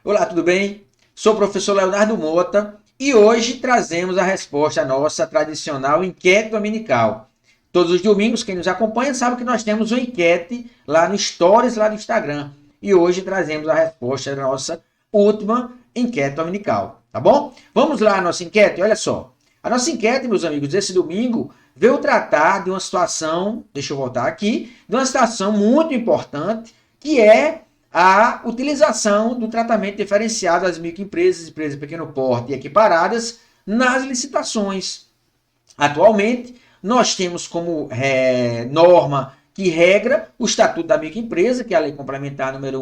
Olá, tudo bem? Sou o professor Leonardo Mota e hoje trazemos a resposta à nossa tradicional enquete dominical. Todos os domingos, quem nos acompanha sabe que nós temos uma enquete lá no Stories, lá no Instagram. E hoje trazemos a resposta da nossa última enquete dominical, tá bom? Vamos lá à nossa enquete, olha só. A nossa enquete, meus amigos, esse domingo veio tratar de uma situação, deixa eu voltar aqui, de uma situação muito importante, que é a utilização do tratamento diferenciado às microempresas, empresas de pequeno porte e equiparadas nas licitações. Atualmente, nós temos como norma que regra o Estatuto da Microempresa, que é a Lei Complementar número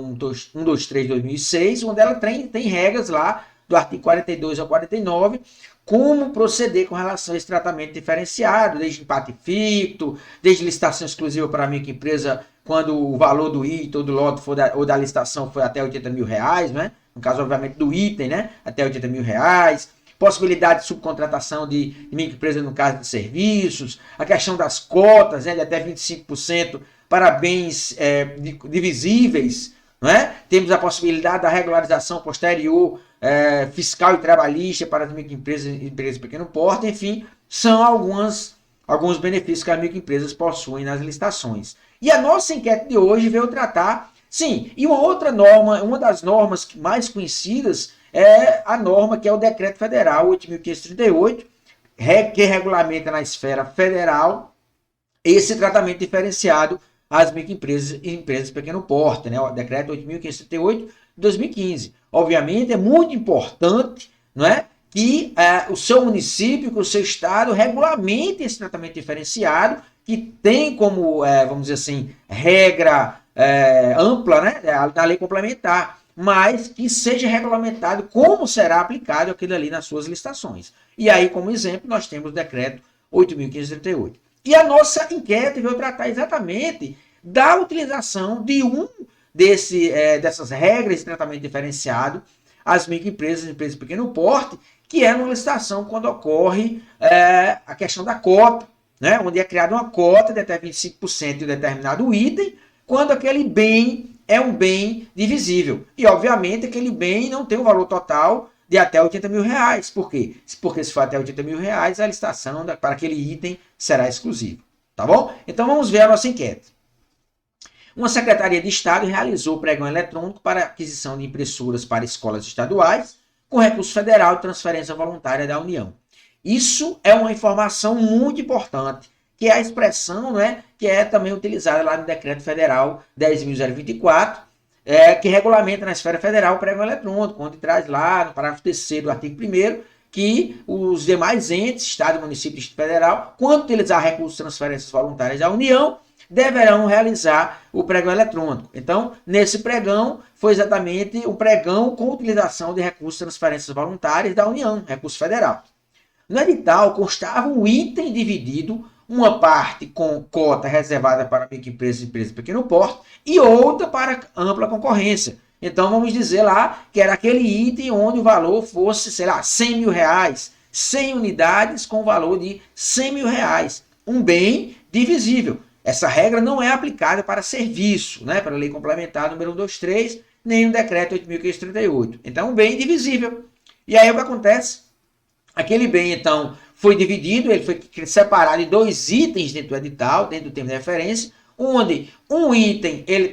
123 de 2006, onde ela tem regras lá do artigo 42 ao 49, como proceder com relação a esse tratamento diferenciado, desde empate ficto, desde licitação exclusiva para a microempresa, quando o valor do item ou do lote ou da licitação foi até R$80.000, né? No caso, obviamente, do item, né? Até R$80.000. Possibilidade de subcontratação de microempresa no caso de serviços, a questão das cotas, né, de até 25% para bens divisíveis, não é? Temos a possibilidade da regularização posterior fiscal e trabalhista para as microempresas e empresas de pequeno porte, enfim, são alguns benefícios que as microempresas possuem nas licitações. E a nossa enquete de hoje veio tratar, sim, e uma outra norma, uma das normas mais conhecidas é a norma que é o Decreto Federal 8.538, que regulamenta na esfera federal esse tratamento diferenciado às microempresas e empresas de pequeno porte, né? O Decreto 8.538 de 2015. Obviamente, é muito importante, não é, que o seu município, que o seu estado regulamente esse tratamento diferenciado, que tem como, vamos dizer assim, regra ampla, né, da lei complementar, mas que seja regulamentado como será aplicado aquilo ali nas suas licitações. E aí, como exemplo, nós temos o decreto 8.538. E a nossa enquete veio tratar exatamente da utilização de dessas regras de tratamento diferenciado às microempresas e empresas de pequeno porte, que é numa licitação quando ocorre a questão da cota, né, onde é criada uma cota de até 25% de determinado item, quando aquele bem é um bem divisível. E, obviamente, aquele bem não tem um valor total de até R$80.000. Por quê? Porque se for até R$80.000, a licitação para aquele item será exclusiva. Tá bom? Então, vamos ver a nossa enquete. Uma Secretaria de Estado realizou pregão eletrônico para aquisição de impressoras para escolas estaduais com recurso federal de transferência voluntária da União. Isso é uma informação muito importante, que é a expressão, né, que é também utilizada lá no Decreto Federal 10.024, que regulamenta na esfera federal o pregão eletrônico, onde traz lá no parágrafo 3º do artigo 1º que os demais entes, Estado, Município e Distrito Federal, quando utilizar recursos de transferências voluntárias da União, deverão realizar o pregão eletrônico. Então, nesse pregão, foi exatamente um pregão com utilização de recursos de transferências voluntárias da União, recurso federal. No edital constava um item dividido, uma parte com cota reservada para microempresas e empresas de pequeno porte e outra para ampla concorrência. Então, vamos dizer lá que era aquele item onde o valor fosse, sei lá, R$100.000, 100 unidades com o valor de R$100.000, um bem divisível. Essa regra não é aplicada para serviço, né, para a Lei Complementar número 123, nem no Decreto 8.538. Então, um bem divisível. E aí o que acontece? Aquele bem, então, foi dividido, ele foi separado em dois itens dentro do edital, dentro do termo de referência, onde um item ele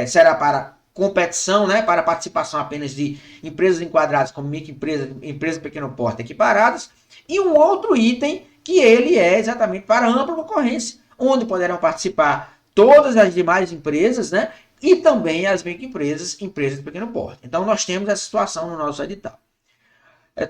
será para competição, né, para participação apenas de empresas enquadradas como microempresas, empresas de pequeno porte equiparadas, e um outro item que ele é exatamente para ampla concorrência, onde poderão participar todas as demais empresas, né, e também as microempresas, empresas de pequeno porte. Então, nós temos essa situação no nosso edital.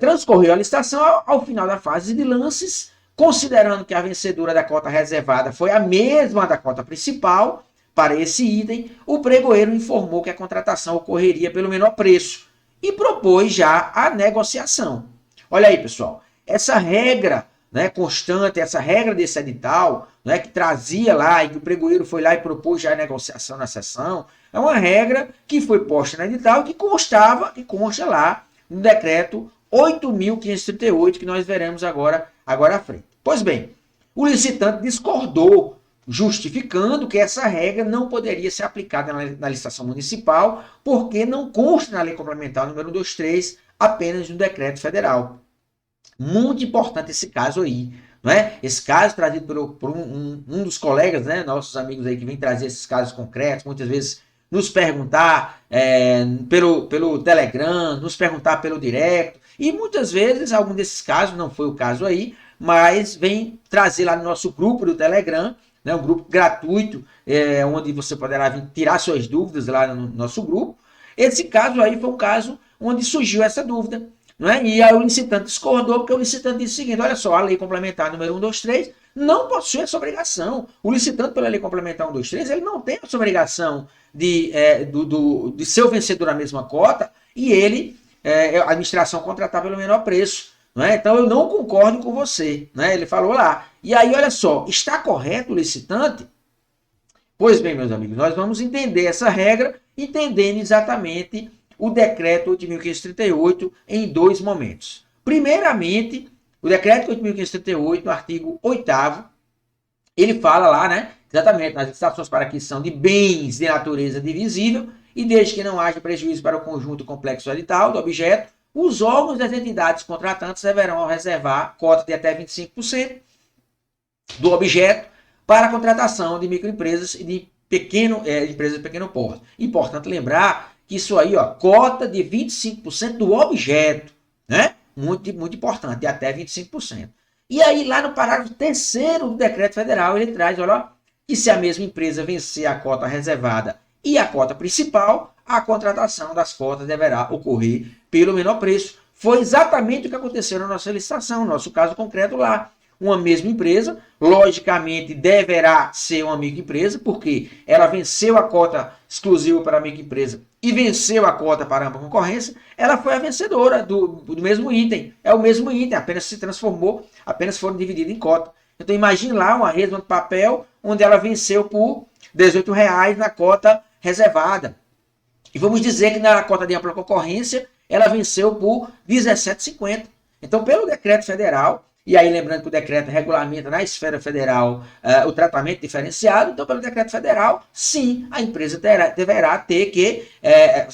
Transcorreu a licitação ao final da fase de lances, considerando que a vencedora da cota reservada foi a mesma da cota principal para esse item, o pregoeiro informou que a contratação ocorreria pelo menor preço e propôs já a negociação. Olha aí, pessoal, essa regra, né, constante, essa regra desse edital, né, que trazia lá e que o pregoeiro foi lá e propôs já a negociação na sessão, é uma regra que foi posta no edital que consta lá no decreto 8.538, que nós veremos agora à frente. Pois bem, o licitante discordou justificando que essa regra não poderia ser aplicada na licitação municipal, porque não consta na Lei Complementar número 123, apenas no decreto federal. Muito importante esse caso aí, não é? Esse caso trazido por um dos colegas, né, nossos amigos aí que vem trazer esses casos concretos, muitas vezes nos perguntar pelo Telegram, nos perguntar pelo Direct, e muitas vezes, algum desses casos, não foi o caso aí, mas vem trazer lá no nosso grupo do Telegram, né, um grupo gratuito, onde você poderá vir tirar suas dúvidas lá no nosso grupo. Esse caso aí foi um caso onde surgiu essa dúvida. Não é? E aí o licitante discordou, porque o licitante disse o seguinte: olha só, a lei complementar número 123 não possui essa obrigação. O licitante, pela lei complementar 123, ele não tem essa obrigação de ser o vencedor na mesma cota e a administração contratar pelo menor preço. Não é? Então eu não concordo com você. Não é? Ele falou lá. E aí, olha só, está correto o licitante? Pois bem, meus amigos, nós vamos entender essa regra, entendendo exatamente o decreto 8.538 em dois momentos. Primeiramente, o decreto 8.538, no artigo 8º, ele fala lá, né, exatamente nas licitações para aquisição de bens de natureza divisível e desde que não haja prejuízo para o conjunto complexo edital do objeto, os órgãos das entidades contratantes deverão reservar cota de até 25% do objeto para a contratação de microempresas e de empresas de pequeno porte. Importante lembrar que isso aí, ó, cota de 25% do objeto, né? Muito, muito importante, de até 25%. E aí, lá no parágrafo 3º do decreto federal, ele traz, olha, que se a mesma empresa vencer a cota reservada e a cota principal, a contratação das cotas deverá ocorrer pelo menor preço. Foi exatamente o que aconteceu na nossa licitação, no nosso caso concreto lá. Uma mesma empresa, logicamente deverá ser uma microempresa, porque ela venceu a cota exclusiva para a microempresa e venceu a cota para a ampla concorrência, ela foi a vencedora do mesmo item. É o mesmo item, apenas se transformou, apenas foram divididos em cota. Então imagine lá uma resma de papel onde ela venceu por R$18 na cota reservada. E vamos dizer que na cota de ampla concorrência ela venceu por R$17,50. Então, pelo decreto federal, e aí lembrando que o decreto regulamenta na esfera federal o tratamento diferenciado, então pelo decreto federal, sim, a empresa deverá ter que,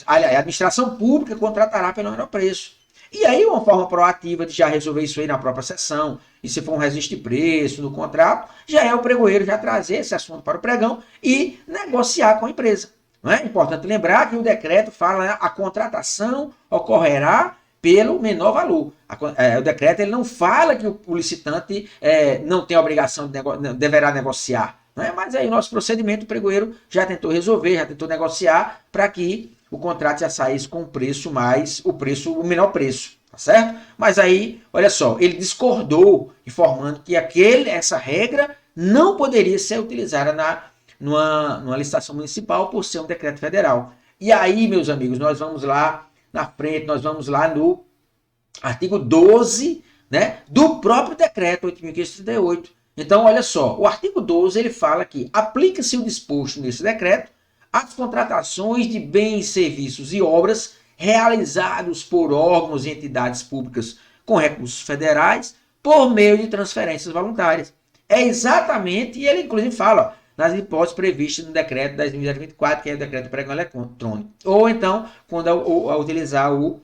a administração pública contratará pelo menor preço. E aí uma forma proativa de já resolver isso aí na própria sessão, e se for um registro de preço no contrato, já é o pregoeiro já trazer esse assunto para o pregão e negociar com a empresa. Não é importante lembrar que o decreto fala, né, a contratação ocorrerá pelo menor valor. O decreto ele não fala que o licitante não tem a obrigação de deverá negociar. Não é? Mas aí o nosso procedimento, o pregoeiro já tentou resolver, já tentou negociar para que o contrato já saísse com o menor preço. Tá certo? Mas aí, olha só, ele discordou, informando que essa regra não poderia ser utilizada numa licitação municipal por ser um decreto federal. E aí, meus amigos, nós vamos lá na frente, nós vamos lá no artigo 12, né, do próprio decreto 8.538. Então, olha só, o artigo 12 ele fala que aplica-se o disposto nesse decreto às contratações de bens, serviços e obras realizados por órgãos e entidades públicas com recursos federais por meio de transferências voluntárias. É exatamente, e ele inclusive fala, ó, nas hipóteses previstas no decreto 10.024, que é o decreto do pregão eletrônico. Ou então, quando ao utilizar o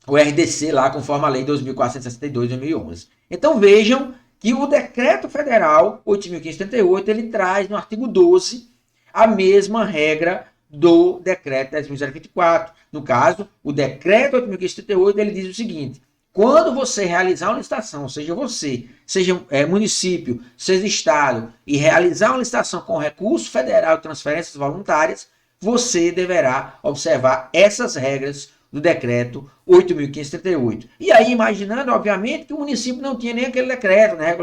RDC lá, conforme a lei 2.462 de 2011. Então vejam que o decreto federal 8.538, ele traz no artigo 12 a mesma regra do decreto 10.024. No caso, o decreto 8.538, ele diz o seguinte: quando você realizar uma licitação, seja você, seja município, seja estado, e realizar uma licitação com recurso federal de transferências voluntárias, você deverá observar essas regras do decreto 8.538. E aí, imaginando, obviamente, que o município não tinha nem aquele decreto, né,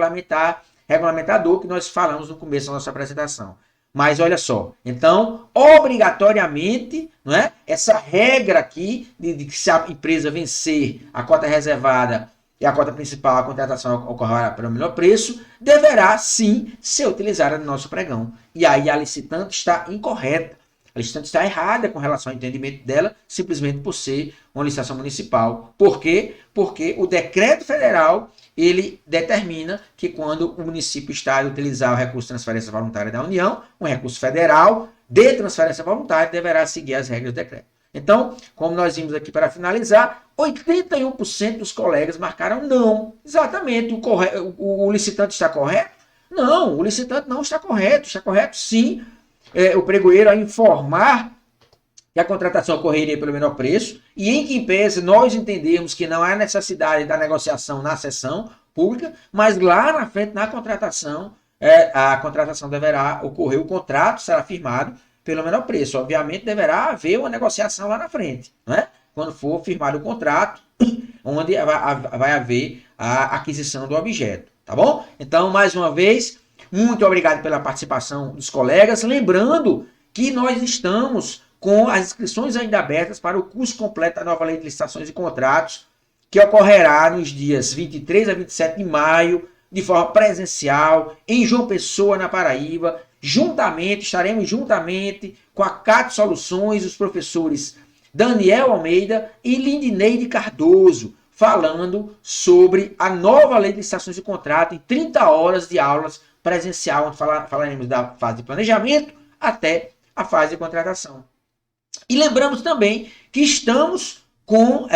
regulamentador que nós falamos no começo da nossa apresentação. Mas olha só, então, obrigatoriamente, não é? Essa regra aqui, de que se a empresa vencer a cota reservada e a cota principal, a contratação ocorrerá pelo menor preço, deverá sim ser utilizada no nosso pregão. E aí a licitante está incorreta. A licitante está errada com relação ao entendimento dela, simplesmente por ser uma licitação municipal. Por quê? Porque o decreto federal, ele determina que quando o município está a utilizar o recurso de transferência voluntária da União, um recurso federal de transferência voluntária deverá seguir as regras do decreto. Então, como nós vimos aqui para finalizar, 81% dos colegas marcaram não. Exatamente, o licitante está correto? Não, o licitante não está correto. Está correto sim o pregoeiro a informar que a contratação ocorreria pelo menor preço e em que pese nós entendermos que não há necessidade da negociação na sessão pública, mas lá na frente, na contratação, a contratação deverá ocorrer, o contrato será firmado pelo menor preço. Obviamente, deverá haver uma negociação lá na frente, né? Quando for firmado o contrato, onde vai haver a aquisição do objeto, tá bom? Então, mais uma vez, muito obrigado pela participação dos colegas. Lembrando que nós estamos com as inscrições ainda abertas para o curso completo da nova Lei de Licitações e Contratos, que ocorrerá nos dias 23 a 27 de maio, de forma presencial, em João Pessoa, na Paraíba. Estaremos juntamente com a CAT Soluções, os professores Daniel Almeida e Lindineide Cardoso, falando sobre a nova Lei de Licitações e Contratos em 30 horas de aulas presencial, onde falaremos da fase de planejamento até a fase de contratação. E lembramos também que estamos com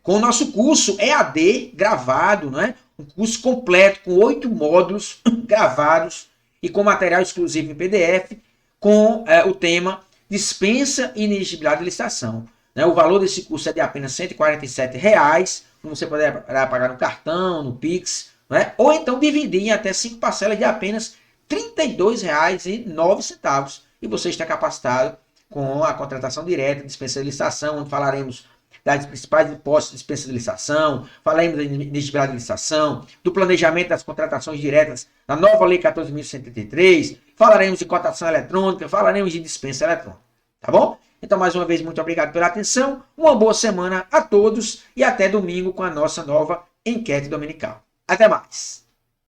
o nosso curso EAD gravado, né? Um curso completo com 8 módulos gravados e com material exclusivo em PDF, com o tema dispensa e inexigibilidade de licitação. Né? O valor desse curso é de apenas R$ 147,00, você poderá pagar no cartão, no Pix, né? Ou então dividir em até 5 parcelas de apenas R$ 32,09, e você está capacitado com a contratação direta, dispensa de licitação, onde falaremos das principais hipóteses de dispensa de licitação, falaremos da inexigibilidade de licitação, do planejamento das contratações diretas na nova Lei 14.133, falaremos de cotação eletrônica, falaremos de dispensa eletrônica, tá bom? Então, mais uma vez, muito obrigado pela atenção, uma boa semana a todos e até domingo com a nossa nova enquete dominical. Até mais!